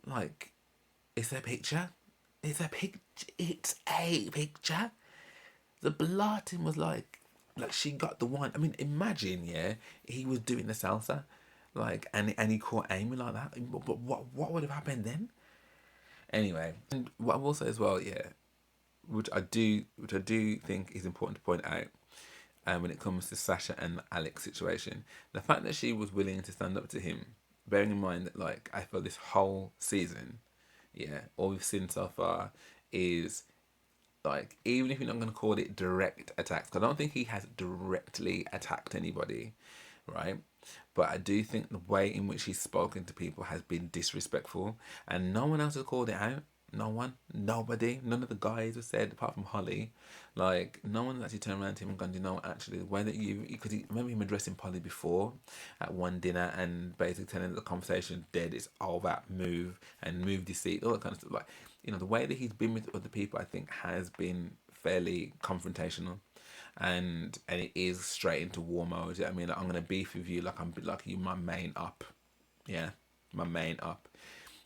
Like, it's a picture. It's a picture. It's a picture. The blotting was like she got the one. I mean, imagine, yeah, he was doing the salsa, like, and he caught Amy like that. But what would have happened then? Anyway, and what I will say as well, yeah, which I do think is important to point out, when it comes to Sasha and Alex situation, the fact that she was willing to stand up to him, bearing in mind that like I feel this whole season, yeah, all we've seen so far is like, even if you're not going to call it direct attacks, 'cause I don't think he has directly attacked anybody, right? But I do think the way in which he's spoken to people has been disrespectful, and no one else has called it out. No one, nobody, none of the guys have said, apart from Holly. Like, no one's actually turned around to him and gone, you know, actually, the way that because remember him addressing Polly before at one dinner and basically telling the conversation dead, it's all about move and move deceit, all that kind of stuff. Like, you know, the way that he's been with other people, I think, has been fairly confrontational, and it is straight into war mode. I mean, like, I'm gonna beef with you like I'm like you my main up, yeah, my main up.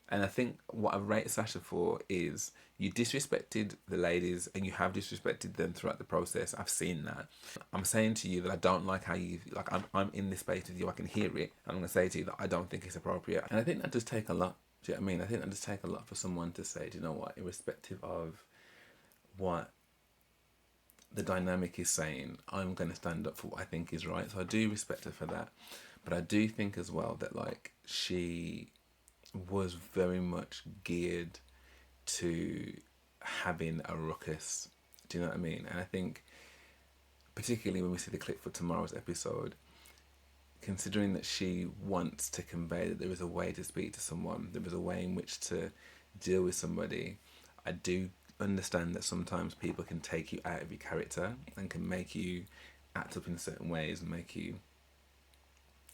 And I think what I rate Sasha for is, you disrespected the ladies and you have disrespected them throughout the process. I've seen that. I'm saying to you that I don't like how you, like, I'm in this space with you, I can hear it. I'm going to say to you that I don't think it's appropriate. And I think that does take a lot. Do you know what I mean? I think that does take a lot for someone to say, do you know what, irrespective of what the dynamic is saying, I'm going to stand up for what I think is right. So I do respect her for that. But I do think as well that, like, she was very much geared to having a ruckus. Do you know what I mean? And I think, particularly when we see the clip for tomorrow's episode, considering that she wants to convey that there is a way to speak to someone, there is a way in which to deal with somebody, I do understand that sometimes people can take you out of your character and can make you act up in certain ways and make you,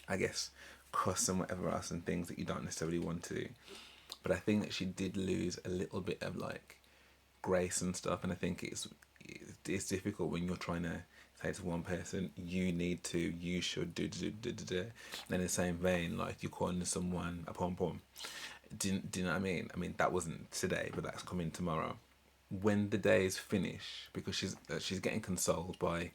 I guess, cuss and whatever else and things that you don't necessarily want to. But I think that she did lose a little bit of like grace and stuff, and I think it's difficult when you're trying to say to one person, you should do. And in the same vein, like you're calling someone a pom pom. Do you know what I mean? I mean that wasn't today, but that's coming tomorrow. When the day is finished, because she's getting consoled by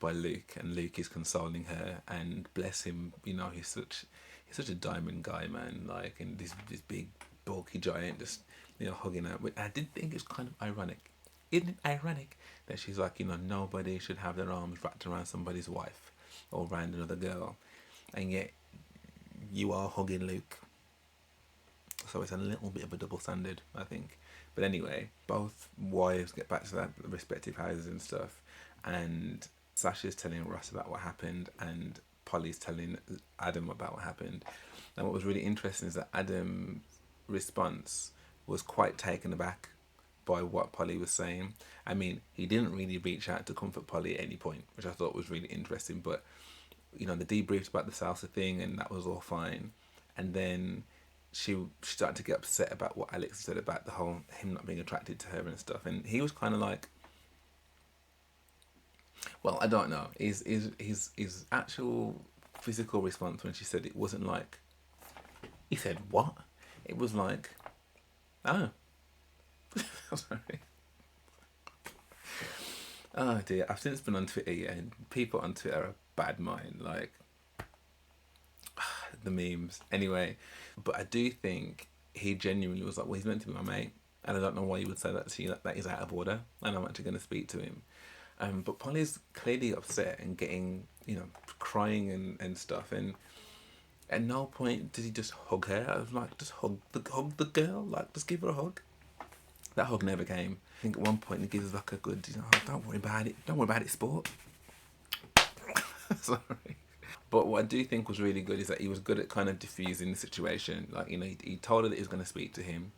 Luke, and Luke is consoling her, and bless him, you know, he's such a diamond guy, man. Like, and this big bulky giant just, you know, hugging her. But I did think it's kind of ironic. Isn't it ironic that she's like, you know, nobody should have their arms wrapped around somebody's wife or around another girl, and yet you are hugging Luke. So it's a little bit of a double standard, I think. But anyway, both wives get back to their respective houses and stuff, and Sasha's telling Ross about what happened, and Polly's telling Adam about what happened. And what was really interesting is that Adam's response was quite taken aback by what Polly was saying. I mean, he didn't really reach out to comfort Polly at any point, which I thought was really interesting. But, you know, the debriefed about the salsa thing, and that was all fine. And then she started to get upset about what Alex said about the whole him not being attracted to her and stuff. And he was kind of like, well, I don't know. His actual physical response when she said it wasn't like, he said, what? It was like, oh. Sorry. Oh dear, I've since been on Twitter, yeah, and people on Twitter are bad mind, like, the memes. Anyway, but I do think he genuinely was like, well, he's meant to be my mate, and I don't know why you would say that to you, that is out of order, and I'm actually going to speak to him. But Polly's clearly upset and getting, you know, crying and stuff, and at no point did he just hug her. I was like, just hug the girl, like, just give her a hug. That hug never came. I think at one point he gives like a good, you know, oh, don't worry about it, sport. Sorry. But what I do think was really good is that he was good at kind of diffusing the situation. Like, you know, he told her that he was going to speak to him.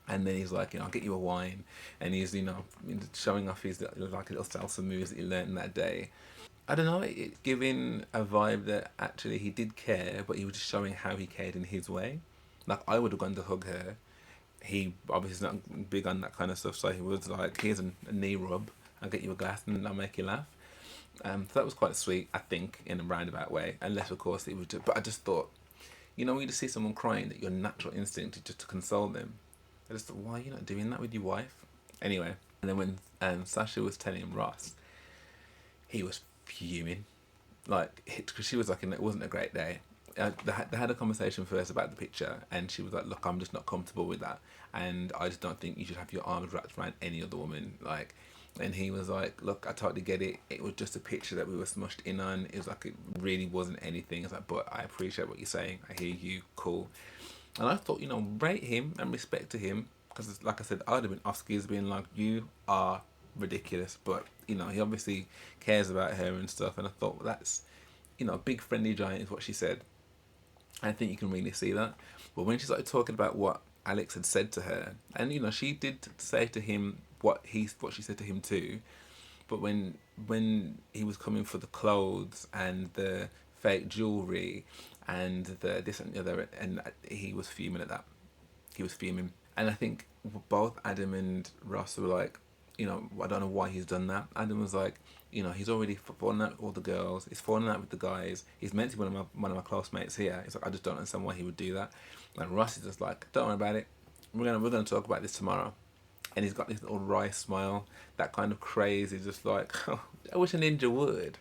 And then he's like, you know, I'll get you a wine. And he's, you know, showing off his like little salsa moves that he learned that day. I don't know, it giving a vibe that actually he did care, but he was just showing how he cared in his way. Like, I would have gone to hug her. He obviously is not big on that kind of stuff, so he was like, here's a knee rub, I'll get you a glass and I'll make you laugh. So that was quite sweet, I think, in a roundabout way. Unless, of course, it was just, but I just thought, you know, when you just see someone crying, that your natural instinct is just to console them. I just thought, why are you not doing that with your wife? Anyway, and then when Sasha was telling Ross, he was fuming. Like, because she was like, it wasn't a great day. They had a conversation first about the picture, and she was like, look, I'm just not comfortable with that, and I just don't think you should have your arms wrapped around any other woman. Like, and he was like, look, I totally get it. It was just a picture that we were smushed in on. It was like, it really wasn't anything. It's like, but I appreciate what you're saying. I hear you. Cool. And I thought, you know, rate him and respect to him, because like I said, I'd have been off skis being like, you are ridiculous. But, you know, he obviously cares about her and stuff. And I thought, well, that's, you know, a big friendly giant is what she said. I think you can really see that. But when she started talking about what Alex had said to her, and, you know, she did say to him what she said to him too. But when he was coming for the clothes and the fake jewelry and the this and the other, and he was fuming at that. He was fuming. And I think both Adam and Ross were like, you know, I don't know why he's done that. Adam was like, you know, he's already fallen out with all the girls. He's fallen out with the guys. He's meant to be one of my classmates here. He's like, I just don't understand why he would do that. And Ross is just like, don't worry about it. We're gonna talk about this tomorrow. And he's got this little wry smile, that kind of crazy, just like, oh, I wish a ninja would.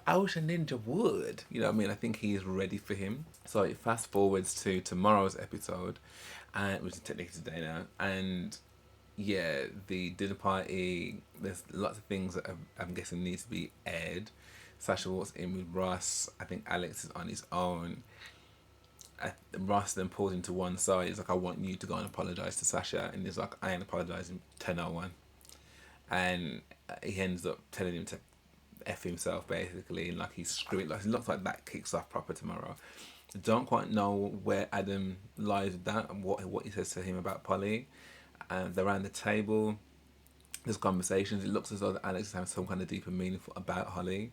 I wish a ninja would. You know what I mean? I think he is ready for him. So it fast forwards to tomorrow's episode, which is technically today now, and yeah, the dinner party, there's lots of things that I'm guessing needs to be aired. Sasha walks in with Ross. I think Alex is on his own. Ross then pulls him to one side. He's like, I want you to go and apologise to Sasha. And he's like, I ain't apologising to no one. And he ends up telling him to F himself basically, and like he's screwing. Like it looks like that kicks off proper tomorrow. I don't quite know where Adam lies with that and what he says to him about Polly. And they're around the table. There's conversations. It looks as though Alex is having some kind of deeper meaning about Holly.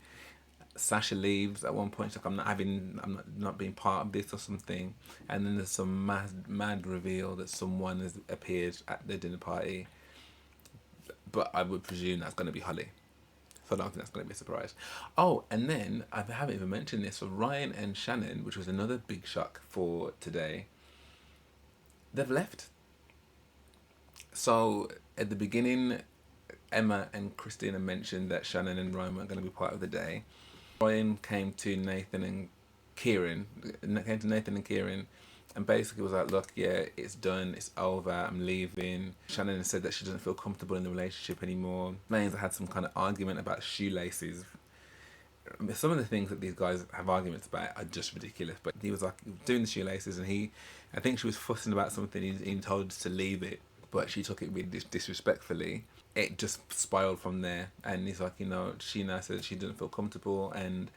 Sasha leaves at one point. She's like, I'm not being part of this or something. And then there's some mad reveal that someone has appeared at the dinner party. But I would presume that's going to be Holly. So I don't think that's going to be a surprise. Oh, and then I haven't even mentioned this for Ryan and Shannon, which was another big shock for today. They've left. So at the beginning, Emma and Christina mentioned that Shannon and Ryan weren't going to be part of the day. Ryan came to Nathan and Kieran, and basically was like, look, yeah, it's done, it's over, I'm leaving. Shannon said that she doesn't feel comfortable in the relationship anymore. Mains had some kind of argument about shoelaces. Some of the things that these guys have arguments about are just ridiculous, but he was like doing the shoelaces, and I think she was fussing about something, he told her to leave it, but she took it really disrespectfully. It just spiraled from there, and he's like, she now says she doesn't feel comfortable and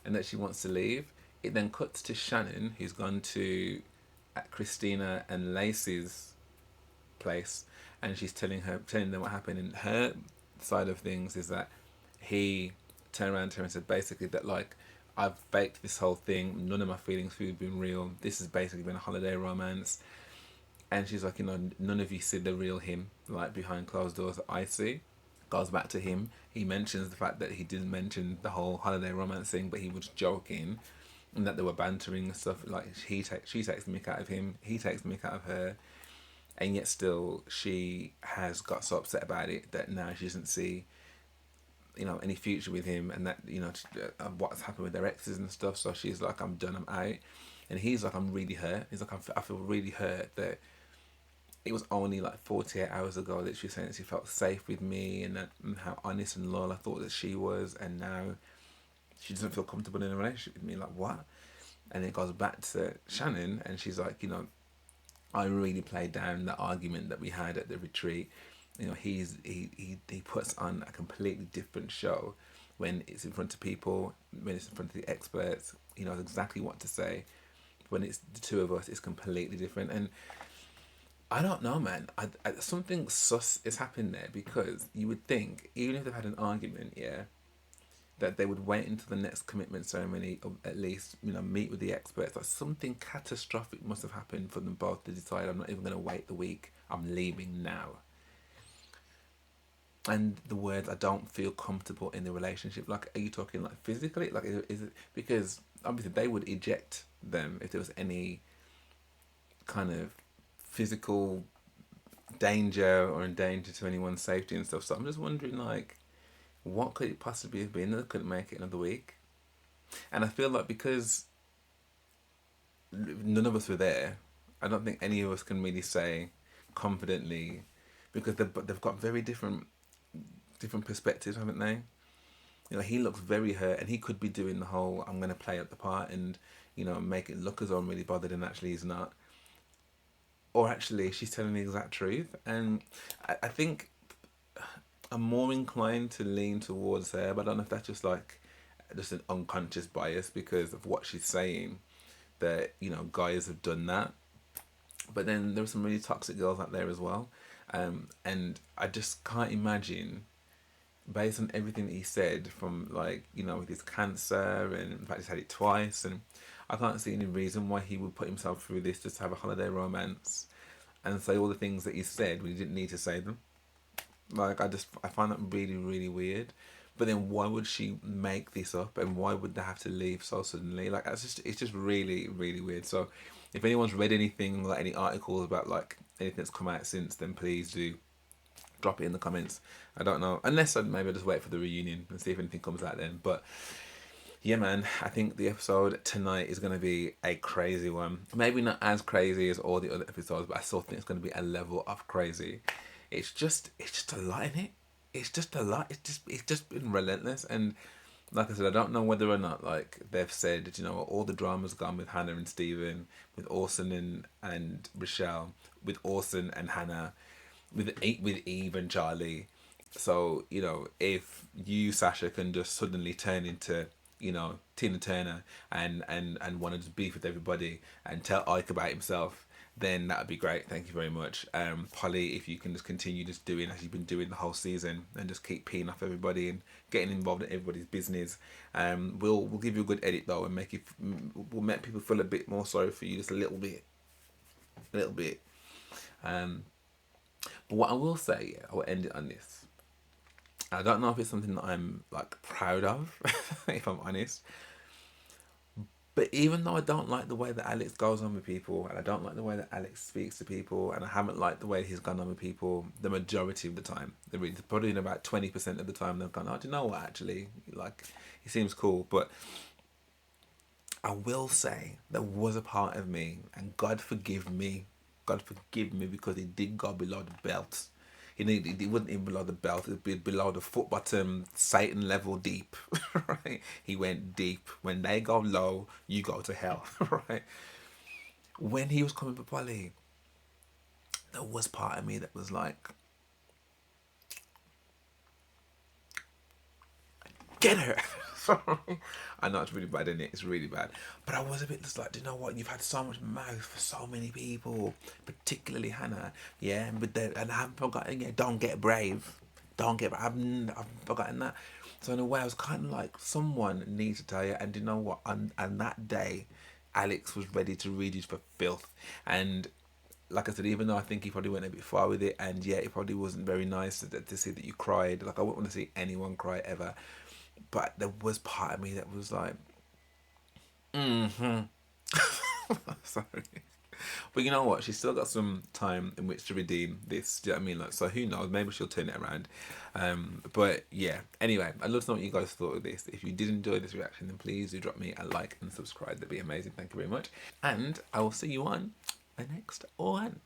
that she wants to leave. It then cuts to Shannon, who's gone to Christina and Lacey's place, and she's telling them what happened. And her side of things is that he turned around to her and said basically that, like, I've faked this whole thing. None of my feelings have been real. This has basically been a holiday romance. And she's like, none of you see the real him, like, behind closed doors that I see. Goes back to him. He mentions the fact that he didn't mention the whole holiday romance thing, but he was joking, and that they were bantering and stuff. Like, she takes the mick out of him, he takes the mick out of her, and yet still she has got so upset about it that now she doesn't see, any future with him, and that, what's happened with their exes and stuff. So she's like, I'm done, I'm out. And he's like, I'm really hurt. He's like, I feel really hurt that it was only like 48 hours ago that she was saying that she felt safe with me, and how honest and loyal I thought that she was, and now she doesn't feel comfortable in a relationship with me. Like, what? And it goes back to Shannon, and she's like, I really played down the argument that we had at the retreat. He puts on a completely different show when it's in front of people, when it's in front of the experts. He knows exactly what to say. When it's the two of us, it's completely different. And I don't know, man. Something sus is happening there, because you would think, even if they've had an argument, yeah, that they would wait until the next commitment ceremony, or at least, meet with the experts. Like, something catastrophic must have happened for them both to decide, I'm not even going to wait the week, I'm leaving now. And the words, I don't feel comfortable in the relationship. Like, are you talking like physically? Like, is it because obviously they would eject them if there was any kind of physical danger or in danger to anyone's safety and stuff. So I'm just wondering, like, what could it possibly have been that couldn't make it another week? And I feel like because none of us were there, I don't think any of us can really say confidently, because they've got very different perspectives, haven't they? He looks very hurt, and he could be doing the whole, I'm going to play up the part and, make it look as though I'm really bothered, and actually he's not. Or actually, she's telling the exact truth. And I think I'm more inclined to lean towards her, but I don't know if that's just an unconscious bias because of what she's saying, that, guys have done that. But then there are some really toxic girls out there as well. And I just can't imagine, based on everything that he said, from with his cancer, and in fact he's had it twice, and I can't see any reason why he would put himself through this just to have a holiday romance and say all the things that he said when he didn't need to say them. I find that really, really weird. But then why would she make this up, and why would they have to leave so suddenly? It's just really, really weird. So if anyone's read anything, like any articles about anything that's come out since, then please do drop it in the comments. I don't know, unless maybe I'll just wait for the reunion and see if anything comes out then. But yeah, man, I think the episode tonight is going to be a crazy one. Maybe not as crazy as all the other episodes, but I still think it's going to be a level of crazy. It's just a lot in it. It's just a lot. It's just been relentless. And like I said, I don't know whether or not they've said, all the drama's gone with Hannah and Stephen, with Orson and Rochelle, with Orson and Hannah, with Eve and Charlie. So, you know, if you, Sasha, can just suddenly turn into, you know, Tina Turner and want to just beef with everybody and tell Ike about himself, then that would be great. Thank you very much. Polly, if you can just continue just doing as you've been doing the whole season and just keep peeing off everybody and getting involved in everybody's business. We'll give you a good edit though and we'll make people feel a bit more sorry for you, just a little bit. A little bit. Um, but what I will say, I will end it on this. I don't know if it's something that I'm like proud of, if I'm honest. But even though I don't like the way that Alex goes on with people, and I don't like the way that Alex speaks to people, and I haven't liked the way he's gone on with people the majority of the time, probably in about 20% of the time they've gone, oh, do you know what, actually, like, he seems cool. But I will say there was a part of me, and God forgive me because he did go below the belt. He wasn't even below the belt, it would be below the foot bottom, Satan level deep, right? He went deep. When they go low, you go to hell, right? When he was coming for Polly, there was part of me that was like, get her. Sorry. I know it's really bad, isn't it? It's really bad. But I was a bit just like, do you know what? You've had so much mouth for so many people, particularly Hannah. Yeah, and I haven't forgotten, yeah, don't get brave. Don't get brave. I've forgotten that. So in a way, I was kind of like, someone needs to tell you. And you know what? And that day, Alex was ready to read you for filth. And like I said, even though I think he probably went a bit far with it, and yeah, it probably wasn't very nice to see that you cried. Like, I wouldn't want to see anyone cry ever. But there was part of me that was like, sorry. But you know what? She's still got some time in which to redeem this. Do you know what I mean? Like, so who knows? Maybe she'll turn it around. But yeah. Anyway, I'd love to know what you guys thought of this. If you did enjoy this reaction, then please do drop me a like and subscribe. That'd be amazing. Thank you very much. And I will see you on the next one.